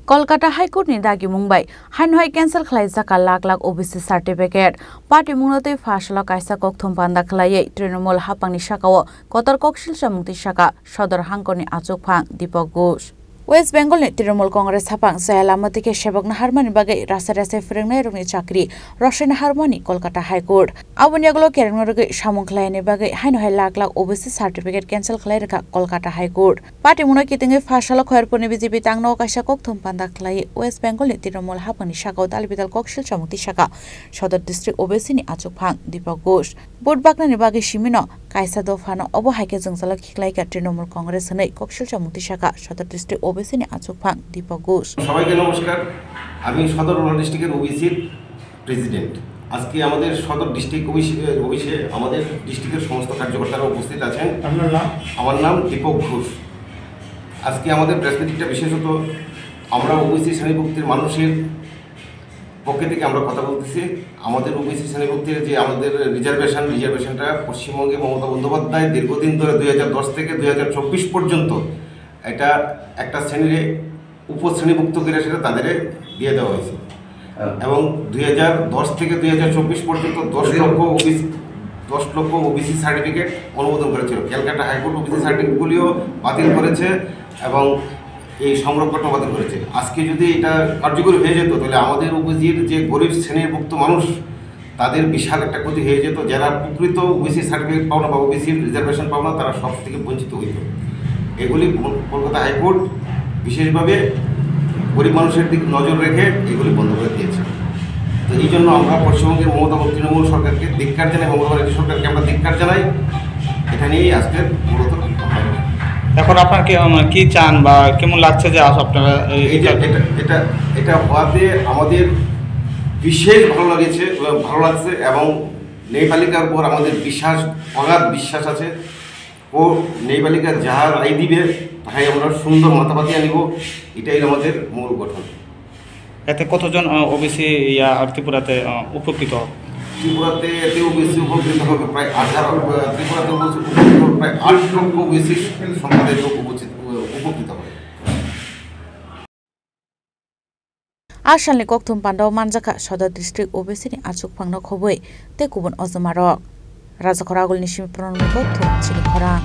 Kolkata High Court ni dagi Mumbai Hanoi cancel khlai jaka lakh OBC certificate party mungnotoi fashala kaisa kok thumpanda khlai Trinamool hapangni sakao kotor koksil samungti saka sodor hangkoni achuk phang Deepak Ghosh West Bengal ni Trinamool Congress hapang sayalamati ke sebok harmani bagai rasa-rasa frengnai rungni chakri Roshan harmani Kolkata High Court aboni aglo kereng roge samung khlai ni bagai Hanoi lakh OBC certificate cancel khlai reka Kolkata High Court party munoi kitinge fashala khoyarponi BJP tangno kaisa kok thumpanda khlai West Bengal ni Trinamool hapangni sakao dalbidal koksil samungti saka sodor district OBC ni achuk phang Deepak Ghosh budbakna ni bagai simino kaisa dofano obo haike jungzala khiklai ka Trinamool Congress nei koksil samungti saka sodor district OBC ni achuk phang Deepak Ghosh সবাইকে নমস্কার আমি সদর ডিস্ট্রিক্টের ওবিসির president আজকে আমাদের সদর district অফিসে আমাদের ডিস্ট্রিক্টের সমস্ত কার্যকর্তারা উপস্থিত আছেন আমার নাম দীপক ঘোষ আজকে আমাদের প্রেস মিটিংটা বিশেষত আমরা ওবিসি শ্রেণীভুক্তির মানুষের পক্ষে থেকে আমরা কথা বলতেছি আমাদের ওবিসি শ্রেণীভুক্তির যে আমাদের রিজার্ভেশনটা পশ্চিমবঙ্গে মমতা বন্দ্যোপাধ্যায় দীর্ঘদিন ধরে 2010 থেকে 2024 পর্যন্ত এটা একটা শ্রেণীরে উপশ্রেণীভুক্ত করে সেটা তাদের দিয়ে দেওয়া হয়েছে এবং 2010 থেকে 2024 পর্যন্ত 10 লক্ষ ওবিসি সার্টিফিকেট অনুমোদন করেছিল ক্যালকাটা হাইকোর্ট ওবিসি সার্টিফিকেটগুলিও বাতিল করেছে এবং এই সংরক্ষণটা বাতিল করেছে আজকে যদি এটা কার্যকরী হয়ে যেত তাহলে আমাদের ওবিসির যে গরিব শ্রেণীভুক্ত মানুষ তাদের বিশাল একটা ক্ষতি হয়ে যেত যারা প্রকৃত ওবিসি সার্টিফিকেট পাও না বা ওবিসি রিজার্ভেশন পাও না তারা সব থেকে বঞ্চিত হইত এগুলি কলকাতা হাইকোর্ট বিশেষভাবে গরিব মানুষের দিকে নজর রেখে এগুলি বন্ধ করে দিয়েছে তো এই জন্য আমরা পশ্চিমবঙ্গের মমতা তৃণমূল সরকারকে ধিক্কার জানাই মমতা ব্যানার্জি সরকারকে আমরা ধিক্কার জানাই এটা নিয়েই আজকের মূলত এখন আপনার কি চান বা কেমন লাগছে যে আপনারা এটা হওয়াতে আমাদের বিশেষ ভালো লাগছে এবং ন্যায়পালিকার উপর আমাদের অগাধ বিশ্বাস আছে ও ন্যায়পালিকা যাহা রায় দিবে তাই আমরা সুন্দর মাথাপাতিয়া নিব এটাই আমাদের মূল গঠন এতে কতজন ওবিসি ত্রিপুরাতে উপকৃত হবে ত্রিপুরাতে এতে ওবিসি উপকৃত হবে প্রায় 18 ত্রিপুরাতে প্রায় 8 লক্ষ ওবিসি সম্প্রদায়ের লোক উপকৃত হবে Asalni kok thumpanda manjaka sodor district OBC ni achuk phangno khoboi te kubun ojomarok Raja Khoragul ni simi pronome kok thum chili khorang